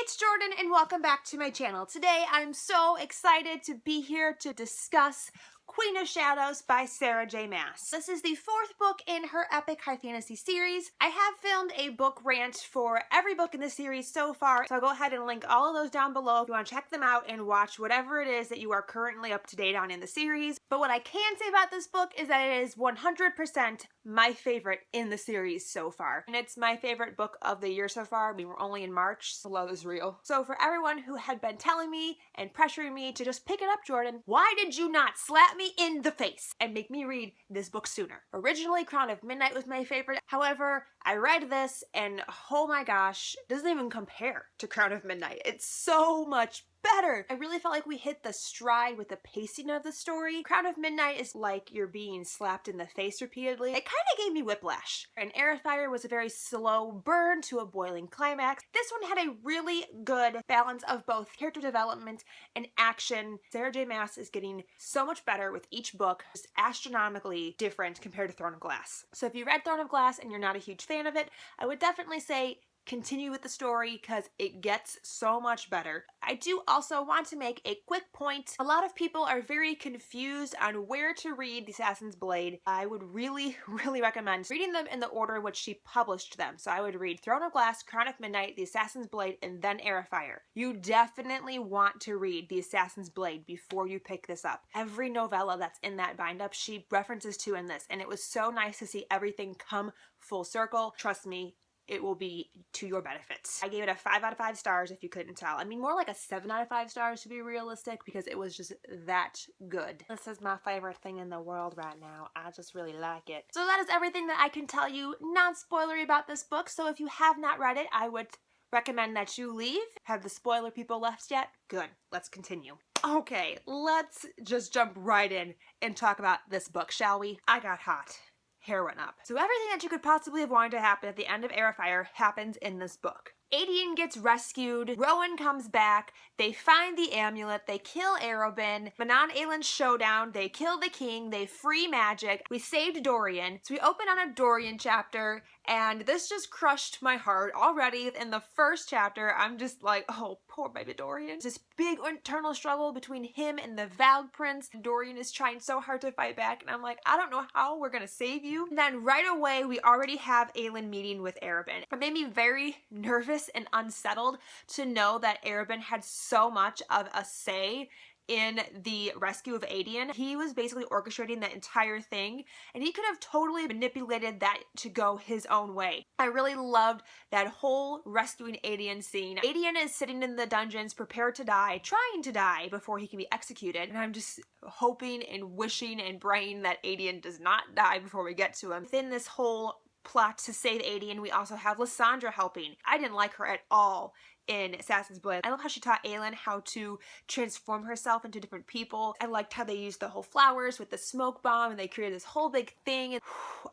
it's Jordan and welcome back to my channel. Today I'm so excited to be here to discuss Queen of Shadows by Sarah J. Maas. This is the fourth book in her epic high fantasy series. I have filmed a book rant for every book in the series so far, so I'll go ahead and link all of those down below if you want to check them out and watch whatever it is that you are currently up to date on in the series. But what I can say about this book is that it is 100% my favorite in the series so far. And it's my favorite book of the year so far. We were only in March, so love is real. So for everyone who had been telling me and pressuring me to just pick it up, Jordan, why did you not slap me in the face and make me read this book sooner? Originally, Crown of Midnight was my favorite. However, I read this and oh my gosh, it doesn't even compare to Crown of Midnight. It's so much better. I really felt like we hit the stride with the pacing of the story. Crown of Midnight is like you're being slapped in the face repeatedly. It kind of gave me whiplash. And Heir was a very slow burn to a boiling climax. This one had a really good balance of both character development and action. Sarah J. Maas is getting so much better with each book, just astronomically different compared to Throne of Glass. So if you read Throne of Glass and you're not a huge fan of it, I would definitely say continue with the story because it gets so much better. I do also want to make a quick point. A lot of people are very confused on where to read The Assassin's Blade. I would really recommend reading them in the order in which she published them. So I would read Throne of Glass, Crown of Midnight, The Assassin's Blade, and then Heir. You definitely want to read The Assassin's Blade before you pick this up. Every novella that's in that bind-up she references to in this, and it was so nice to see everything come full circle. Trust me, it will be to your benefit. I gave it a 5 out of 5 stars if you couldn't tell. I mean, more like a 7 out of 5 stars to be realistic because it was just that good. This is my favorite thing in the world right now. I just really like it. So that is everything that I can tell you non-spoilery about this book. So if you have not read it, I would recommend that you leave. Have the spoiler people left yet? Good. Let's continue. Okay, let's just jump right in and talk about this book, shall we? I got hot. Hair went up. So everything that you could possibly have wanted to happen at the end of Heir happens in this book. Aedion gets rescued, Rowan comes back, they find the amulet, they kill Arobin, Manon Aelin's showdown, they kill the king, they free magic, we saved Dorian. So we open on a Dorian chapter, and this just crushed my heart already. In the first chapter, I'm just like, oh, poor baby Dorian. This big internal struggle between him and the Valg Prince. Dorian is trying so hard to fight back, and I'm like, I don't know how we're gonna save you. And then right away, we already have Aelin meeting with Arobin. It made me very nervous and unsettled to know that Arobin had so much of a say in the rescue of Aedion. He was basically orchestrating the entire thing, and he could have totally manipulated that to go his own way. I really loved that whole rescuing Aedion scene. Aedion is sitting in the dungeons, prepared to die, trying to die before he can be executed, and I'm just hoping and wishing and praying that Aedion does not die before we get to him. Within this whole plot to save Aedion, we also have Lysandra helping. I didn't like her at all in Assassin's Blade. I love how she taught Aelin how to transform herself into different people. I liked how they used the whole flowers with the smoke bomb and they created this whole big thing.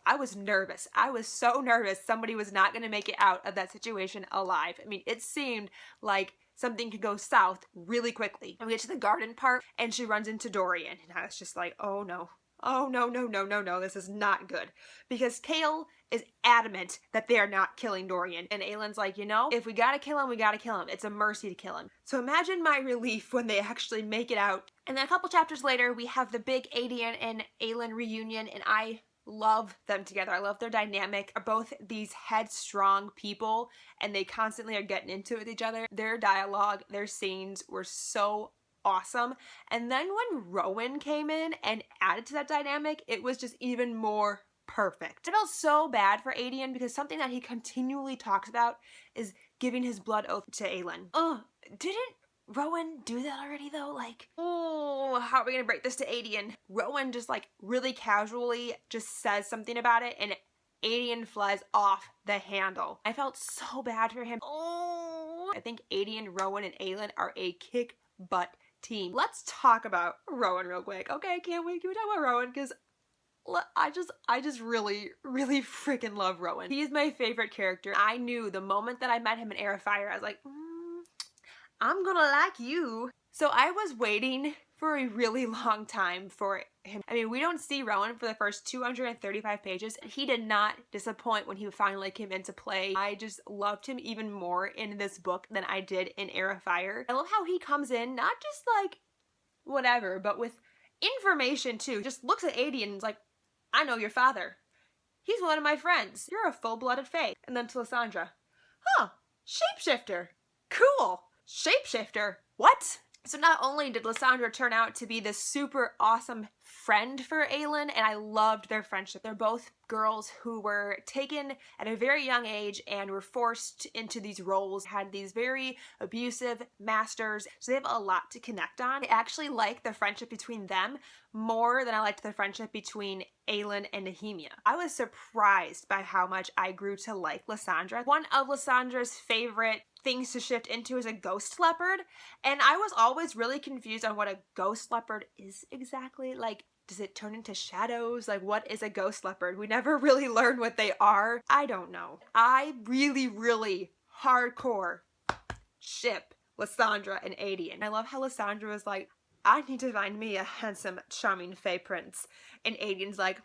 I was nervous. I was so nervous somebody was not going to make it out of that situation alive. I mean, it seemed like something could go south really quickly. And we get to the garden part and she runs into Dorian, and I was just like, oh no. Oh no, this is not good. Because Kale is adamant that they are not killing Dorian. And Aelin's like, you know, if we gotta kill him, we gotta kill him. It's a mercy to kill him. So imagine my relief when they actually make it out. And then a couple chapters later, we have the big Aedion and Aelin reunion, and I love them together. I love their dynamic. Are both these headstrong people, and they constantly are getting into it with each other. Their dialogue, their scenes were so awesome. And then when Rowan came in and added to that dynamic, it was just even more perfect. I felt so bad for Aedion because something that he continually talks about is giving his blood oath to Aelin. Didn't Rowan do that already though? Like, oh, how are we gonna break this to Aedion? Rowan just like really casually just says something about it and Aedion flies off the handle. I felt so bad for him. Oh, I think Aedion, Rowan, and Aelin are a kick butt team. Let's talk about Rowan real quick. Okay, can we talk about Rowan? Because I just really freaking love Rowan. He is my favorite character. I knew the moment that I met him in Heir, I was like, I'm gonna like you. So I was waiting for a really long time for him. I mean, we don't see Rowan for the first 235 pages. He did not disappoint when he finally came into play. I just loved him even more in this book than I did in Heir of Fire. I love how he comes in, not just like whatever, but with information too. Just looks at Adie and is like, I know your father. He's one of my friends. You're a full-blooded fae. And then to Lysandra, huh, shapeshifter. Cool. Shapeshifter. What? So not only did Lysandra turn out to be this super awesome friend for Aelin, and I loved their friendship. They're both girls who were taken at a very young age and were forced into these roles, had these very abusive masters, so they have a lot to connect on. I actually like the friendship between them more than I liked the friendship between Aelin and Nehemia. I was surprised by how much I grew to like Lysandra. One of Lysandra's favorite things to shift into is a ghost leopard, and I was always really confused on what a ghost leopard is exactly. Like, does it turn into shadows? Like, what is a ghost leopard? We never really learn what they are. I don't know. I really hardcore ship Lysandra and Adie. I love how Lysandra was like, I need to find me a handsome, charming fae prince. And Adian's like,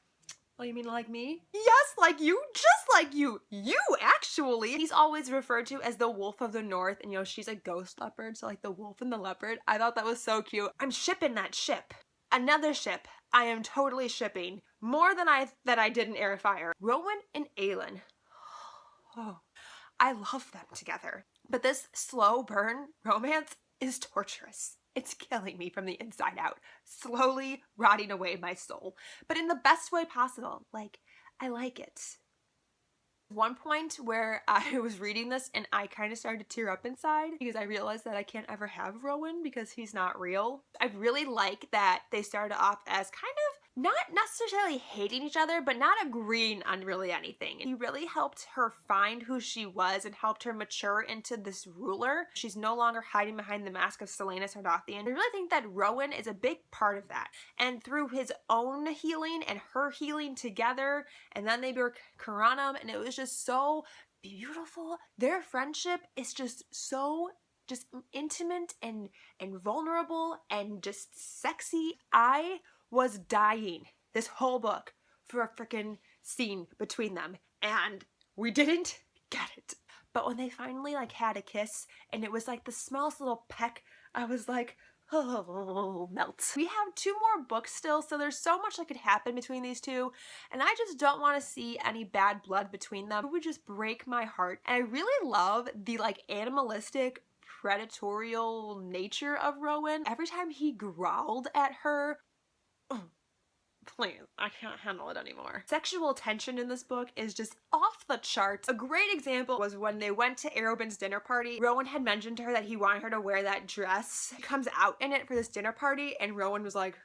oh, you mean like me? Yes, like you, just like you. You, actually. He's always referred to as the wolf of the north, and you know, she's a ghost leopard, so like the wolf and the leopard. I thought that was so cute. I'm shipping that ship. Another ship I am totally shipping. More than I did in Heir of Fire. Rowan and Aelin. Oh, I love them together. But this slow burn romance is torturous. It's killing me from the inside out, slowly rotting away my soul, but in the best way possible. Like, I like it. One point where I was reading this and I kind of started to tear up inside because I realized that I can't ever have Rowan because he's not real. I really like that they started off as kind of not necessarily hating each other, but not agreeing on really anything. He really helped her find who she was and helped her mature into this ruler. She's no longer hiding behind the mask of Selena Sardathian. I really think that Rowan is a big part of that. And through his own healing and her healing together, and then they were Karanam, and it was just so beautiful. Their friendship is just so intimate and vulnerable and just sexy. I was dying this whole book for a freaking scene between them, and we didn't get it. But when they finally like had a kiss and it was like the smallest little peck, I was like, oh, melt. We have 2 more books still, so there's so much that could happen between these two, and I just don't want to see any bad blood between them. It would just break my heart. And I really love the like animalistic predatorial nature of Rowan. Every time he growled at her, please, I can't handle it anymore. Sexual tension in this book is just off the charts. A great example was when they went to Arobyn's dinner party. Rowan had mentioned to her that he wanted her to wear that dress. She comes out in it for this dinner party, and Rowan was like,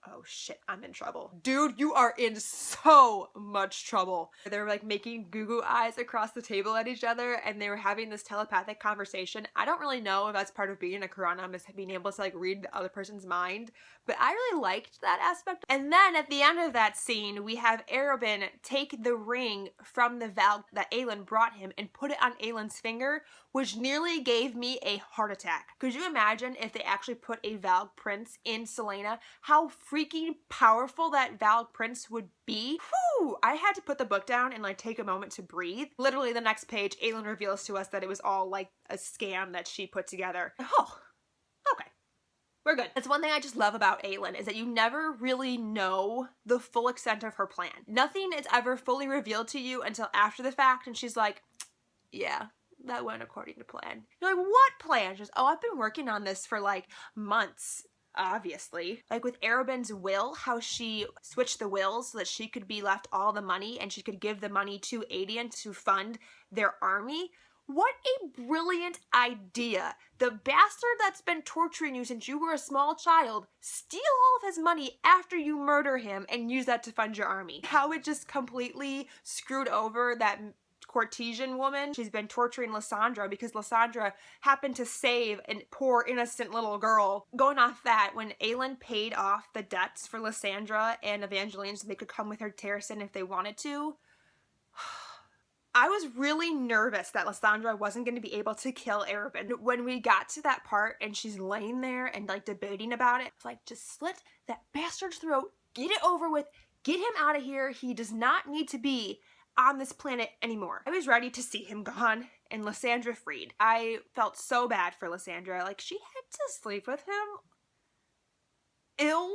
oh shit, I'm in trouble. Dude, you are in so much trouble. They were like making goo-goo eyes across the table at each other, and they were having this telepathic conversation. I don't really know if that's part of being a Karanam, is being able to like read the other person's mind, but I really liked that aspect. And then at the end of that scene, we have Arobyn take the ring from the Valg that Aelin brought him and put it on Aelin's finger, which nearly gave me a heart attack. Could you imagine if they actually put a Valg prince in Selena? How freaking powerful that Valg prince would be. Whew! I had to put the book down and like take a moment to breathe. Literally the next page, Aelin reveals to us that it was all like a scam that she put together. Oh, okay. We're good. That's one thing I just love about Aelin, is that you never really know the full extent of her plan. Nothing is ever fully revealed to you until after the fact, and she's like, yeah, that went according to plan. You're like, what plan? She's, oh, I've been working on this for like months. Obviously. Like with Arobyn's will, how she switched the wills so that she could be left all the money and she could give the money to Adian to fund their army. What a brilliant idea. The bastard that's been torturing you since you were a small child, steal all of his money after you murder him and use that to fund your army. How it just completely screwed over that Cortesian woman. She's been torturing Lysandra because Lysandra happened to save a poor innocent little girl. Going off that, when Aelin paid off the debts for Lysandra and Evangeline so they could come with her to Terrasen if they wanted to, I was really nervous that Lysandra wasn't going to be able to kill Arobin. When we got to that part and she's laying there and like debating about it, it's like, just slit that bastard's throat, get it over with, get him out of here. He does not need to be on this planet anymore. I was ready to see him gone and Lysandra freed. I felt so bad for Lysandra. Like, she had to sleep with him. Ew.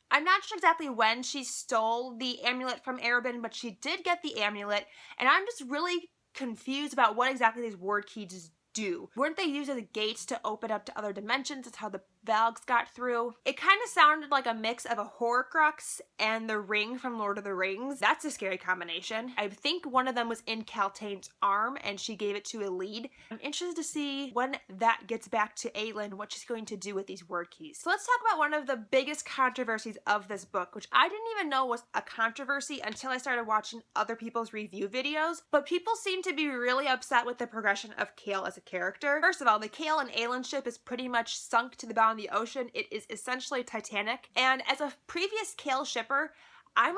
I'm not sure exactly when she stole the amulet from Arobin, but she did get the amulet, and I'm just really confused about what exactly these word keys do. Weren't they used as gates to open up to other dimensions? That's how the Valgs got through. It kind of sounded like a mix of a Horcrux and the ring from Lord of the Rings. That's a scary combination. I think one of them was in Kaltain's arm and she gave it to Elide. I'm interested to see when that gets back to Aelin, what she's going to do with these word keys. So let's talk about one of the biggest controversies of this book, which I didn't even know was a controversy until I started watching other people's review videos. But people seem to be really upset with the progression of Chaol as a character. First of all, the Chaol and Aelin ship is pretty much sunk to the bottom of the ocean. It is essentially Titanic. And as a previous Chaol shipper, I'm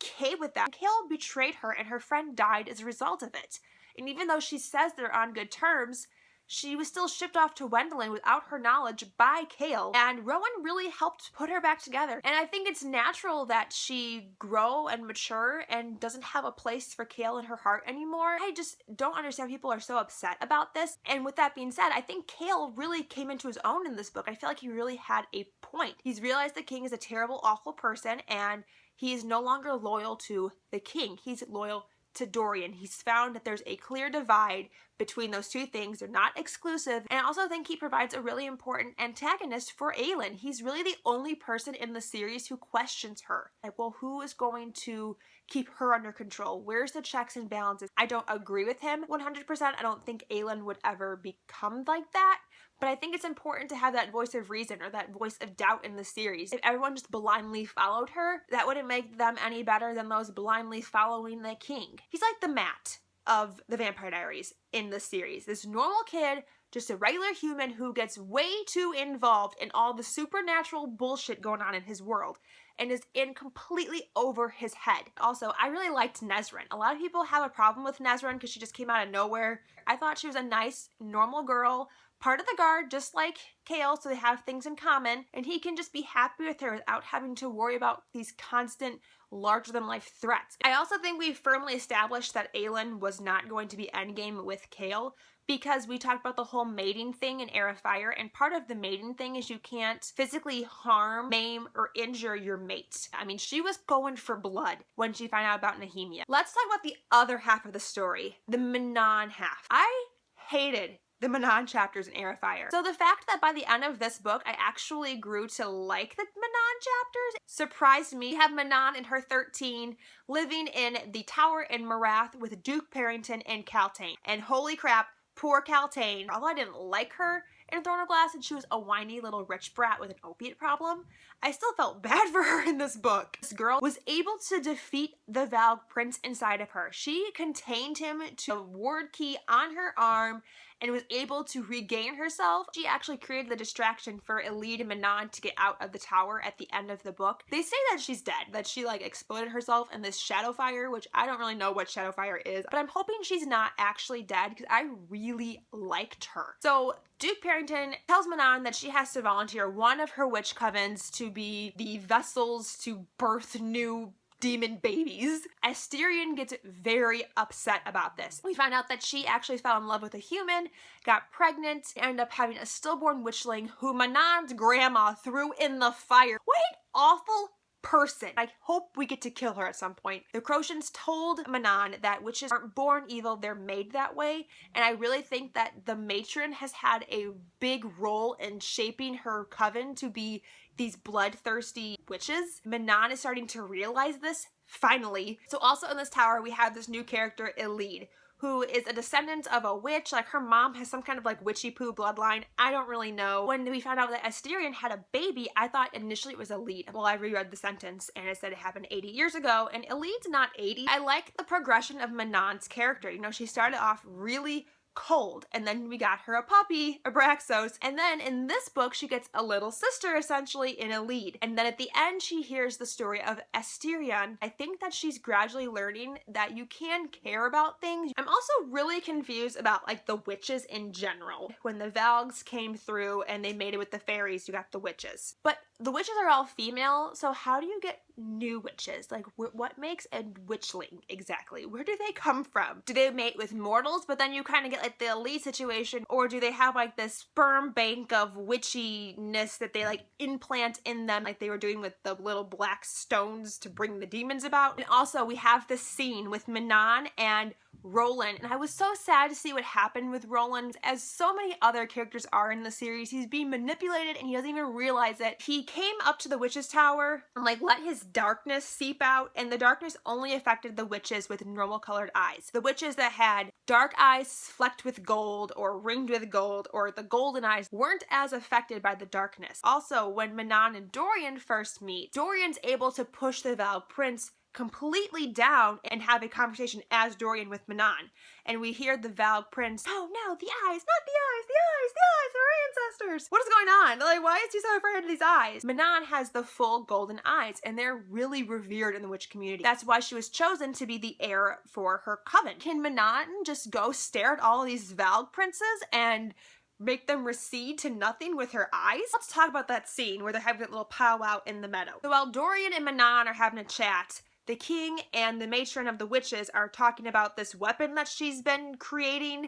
okay with that. Chaol betrayed her and her friend died as a result of it. And even though she says they're on good terms, she was still shipped off to Wendelin without her knowledge by Chaol, and Rowan really helped put her back together. And I think it's natural that she grow and mature and doesn't have a place for Chaol in her heart anymore. I just don't understand people are so upset about this. And with that being said, I think Chaol really came into his own in this book. I feel like he really had a point. He's realized the king is a terrible, awful person, and he is no longer loyal to the king. He's loyal to Dorian. He's found that there's a clear divide between those two things. They're not exclusive. And I also think he provides a really important antagonist for Aelin. He's really the only person in the series who questions her. Like, well, who is going to keep her under control? Where's the checks and balances? I don't agree with him 100%. I don't think Aelin would ever become like that. But I think it's important to have that voice of reason or that voice of doubt in the series. If everyone just blindly followed her, that wouldn't make them any better than those blindly following the king. He's like the Matt of the Vampire Diaries in the series. This normal kid, just a regular human who gets way too involved in all the supernatural bullshit going on in his world and is in completely over his head. Also, I really liked Nesryn. A lot of people have a problem with Nesryn because she just came out of nowhere. I thought she was a nice, normal girl, part of the guard, just like Chaol, so they have things in common, and he can just be happy with her without having to worry about these constant larger-than-life threats. I also think we firmly established that Aelin was not going to be endgame with Chaol, because we talked about the whole mating thing in Heir, and part of the mating thing is you can't physically harm, maim, or injure your mate. I mean, she was going for blood when she found out about Nehemia. Let's talk about the other half of the story, the Manon half. I hated the Manon chapters in Heir. So the fact that by the end of this book, I actually grew to like the Manon chapters surprised me. We have Manon in her 13 living in the tower in Morath with Duke Parrington and Kaltain. And holy crap, poor Kaltain. Although I didn't like her in Throne of Glass and she was a whiny little rich brat with an opiate problem, I still felt bad for her in this book. This girl was able to defeat the Valg prince inside of her. She contained him to a ward key on her arm and was able to regain herself. She actually created the distraction for Elide and Manon to get out of the tower at the end of the book. They say that she's dead, that she like exploded herself in this shadow fire, which I don't really know what shadow fire is, but I'm hoping she's not actually dead because I really liked her. So Duke Parrington tells Manon that she has to volunteer one of her witch covens to be the vessels to birth new demon babies. Astarion gets very upset about this. We find out that she actually fell in love with a human, got pregnant, ended up having a stillborn witchling who Manon's grandma threw in the fire. What an awful person. I hope we get to kill her at some point. The Crocians told Manon that witches aren't born evil, they're made that way, and I really think that the matron has had a big role in shaping her coven to be these bloodthirsty witches. Manon is starting to realize this, finally. So also in this tower, we have this new character, Elide, who is a descendant of a witch. Like, her mom has some kind of like witchy poo bloodline. I don't really know. When we found out that Astarion had a baby, I thought initially it was Elide. Well, I reread the sentence and it said it happened 80 years ago, and Elide's not 80. I like the progression of Manon's character. You know, she started off really cold. And then we got her a puppy, Abraxos. And then in this book, she gets a little sister essentially in a lead. And then at the end, she hears the story of Asterion. I think that she's gradually learning that you can care about things. I'm also really confused about like the witches in general. When the Valgs came through and they made it with the fairies, you got the witches. But the witches are all female, so how do you get new witches? Like, what makes a witchling exactly? Where do they come from? Do they mate with mortals, but then you kind of get like the elite situation? Or do they have like this sperm bank of witchiness that they like implant in them, like they were doing with the little black stones to bring the demons about? And also, we have this scene with Manon and Roland, and I was so sad to see what happened with Roland. As so many other characters are in the series, he's being manipulated and he doesn't even realize it. He came up to the witch's tower and like let his darkness seep out, and the darkness only affected the witches with normal colored eyes. The witches that had dark eyes flecked with gold or ringed with gold or the golden eyes weren't as affected by the darkness. Also, when Manon and Dorian first meet, Dorian's able to push the Valg Prince completely down and have a conversation as Dorian with Manon. And we hear the Valg Prince, "Oh no, the eyes, not the eyes, the eyes, the eyes, our ancestors. What is going on? Like, why is he so afraid of these eyes?" Manon has the full golden eyes, and they're really revered in the witch community. That's why she was chosen to be the heir for her coven. Can Manon just go stare at all of these Valg Princes and make them recede to nothing with her eyes? Let's talk about that scene where they're having that little powwow in the meadow. So while Dorian and Manon are having a chat, the king and the matron of the witches are talking about this weapon that she's been creating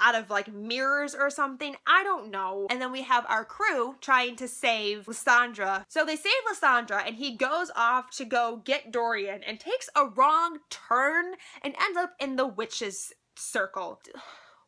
out of like mirrors or something. I don't know. And then we have our crew trying to save Lysandra. So they save Lysandra and he goes off to go get Dorian and takes a wrong turn and ends up in the witches' circle.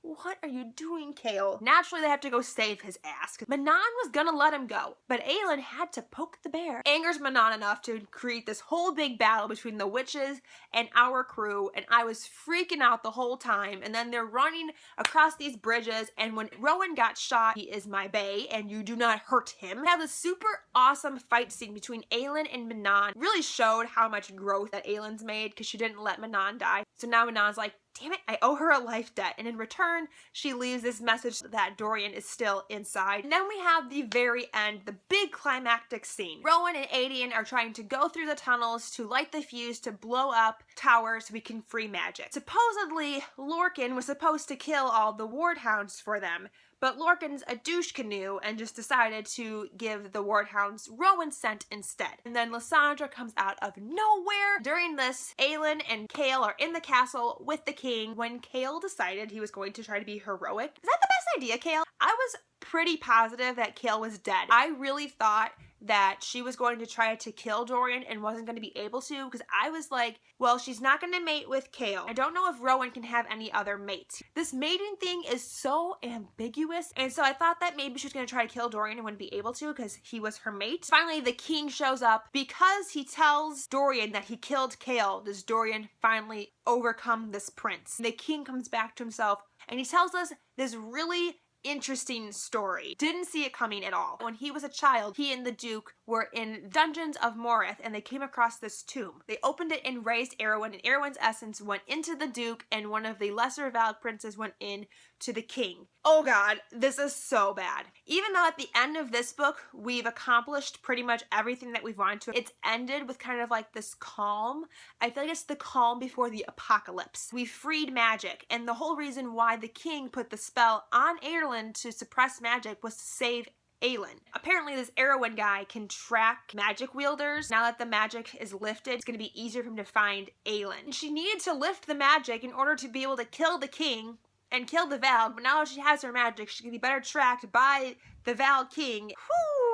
What are you doing, Kale? Naturally, they have to go save his ass. Manon was gonna let him go, but Aelin had to poke the bear. Angers Manon enough to create this whole big battle between the witches and our crew, and I was freaking out the whole time. And then they're running across these bridges, and when Rowan got shot, he is my bae, and you do not hurt him. We have a super awesome fight scene between Aelin and Manon. Really showed how much growth that Aelin's made because she didn't let Manon die. So now Manon's like, damn it, I owe her a life debt. And in return, she leaves this message that Dorian is still inside. And then we have the very end, the big climactic scene. Rowan and Aedion are trying to go through the tunnels to light the fuse to blow up towers so we can free magic. Supposedly, Lorcan was supposed to kill all the wardhounds for them, but Lorcan's a douche canoe and just decided to give the wardhounds Rowan's scent instead. And then Lysandra comes out of nowhere. During this, Aelin and Kale are in the castle with the king when Kale decided he was going to try to be heroic. Is that the best idea, Kale? I was pretty positive that Kale was dead. I really thought that she was going to try to kill Dorian and wasn't going to be able to, because I was like, well, she's not going to mate with Kale. I don't know if Rowan can have any other mates. This mating thing is so ambiguous, and so I thought that maybe she was going to try to kill Dorian and wouldn't be able to because he was her mate. Finally, the king shows up. Because he tells Dorian that he killed Kale, does Dorian finally overcome this prince? The king comes back to himself and he tells us this really interesting story. Didn't see it coming at all. When he was a child, he and the Duke were in dungeons of Morith and they came across this tomb. They opened it and raised Erwin, and Erwin's essence went into the Duke, and one of the lesser Valg princes went in to the king. Oh god, this is so bad. Even though at the end of this book, we've accomplished pretty much everything that we've wanted to, it's ended with kind of like this calm. I feel like it's the calm before the apocalypse. We freed magic, and the whole reason why the king put the spell on Aelin to suppress magic was to save Aelin. Apparently this Erwin guy can track magic wielders. Now that the magic is lifted, it's going to be easier for him to find Aelin. She needed to lift the magic in order to be able to kill the king and kill the Valg, but now that she has her magic, she can be better tracked by the Valg king.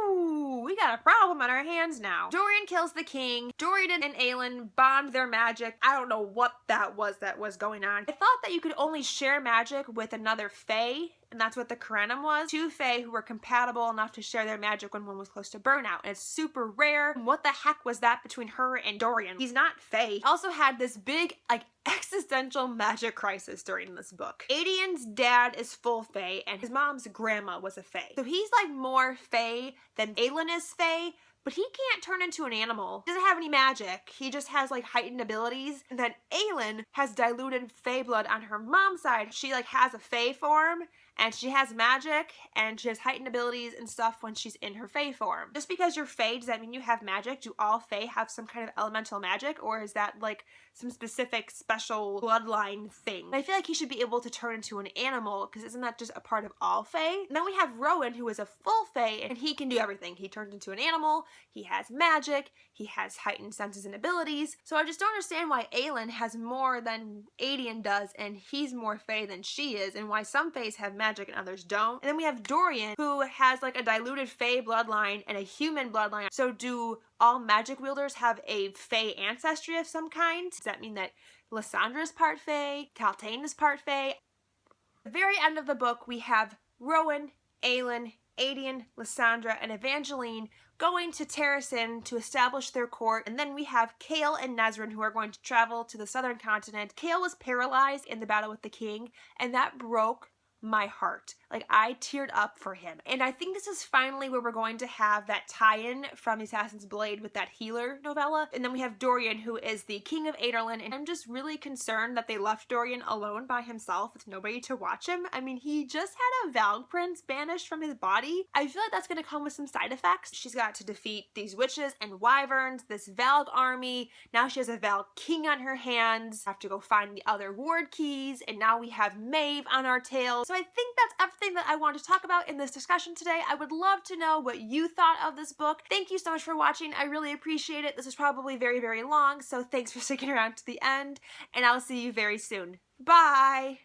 Whew, we got a problem on our hands now. Dorian kills the king. Dorian and Aelin bond their magic. I don't know what that was going on. I thought that you could only share magic with another fae, and that's what the Carenum was. Two fae who were compatible enough to share their magic when one was close to burnout, and it's super rare. What the heck was that between her and Dorian? He's not fae. Also had this big, like, existential magic crisis during this book. Aedion's dad is full fae, and his mom's grandma was a fae. So he's like more fae than Aelin is fae, but he can't turn into an animal. He doesn't have any magic. He just has like heightened abilities. And then Aelin has diluted fae blood on her mom's side. She like has a fae form, and she has magic, and she has heightened abilities and stuff when she's in her fae form. Just because you're fae, does that mean you have magic? Do all fae have some kind of elemental magic, or is that like some specific special bloodline thing? And I feel like he should be able to turn into an animal, because isn't that just a part of all fae? And then we have Rowan, who is a full fae, and he can do everything. He turns into an animal, he has magic, he has heightened senses and abilities. So I just don't understand why Aelin has more than Aedion does, and he's more fae than she is, and why some faes have magic and others don't. And then we have Dorian, who has like a diluted fae bloodline and a human bloodline. So do all magic wielders have a fae ancestry of some kind? Does that mean that Lysandra is part fae, Taltain is part fae? At the very end of the book, we have Rowan, Aelin, Aedion, Lysandra, and Evangeline going to Terrasen to establish their court, and then we have Chaol and Nezran, who are going to travel to the southern continent. Chaol was paralyzed in the battle with the king, and that broke my heart. Like, I teared up for him. And I think this is finally where we're going to have that tie-in from Assassin's Blade with that healer novella. And then we have Dorian, who is the king of Adarlan, and I'm just really concerned that they left Dorian alone by himself with nobody to watch him. I mean, he just had a Valg prince banished from his body. I feel like that's going to come with some side effects. She's got to defeat these witches and wyverns, this Valg army. Now she has a Valg king on her hands. Have to go find the other ward keys, and now we have Maeve on our tail. So I think that's everything that I wanted to talk about in this discussion today. I would love to know what you thought of this book. Thank you so much for watching. I really appreciate it. This is probably very, very long, so thanks for sticking around to the end, and I'll see you very soon. Bye!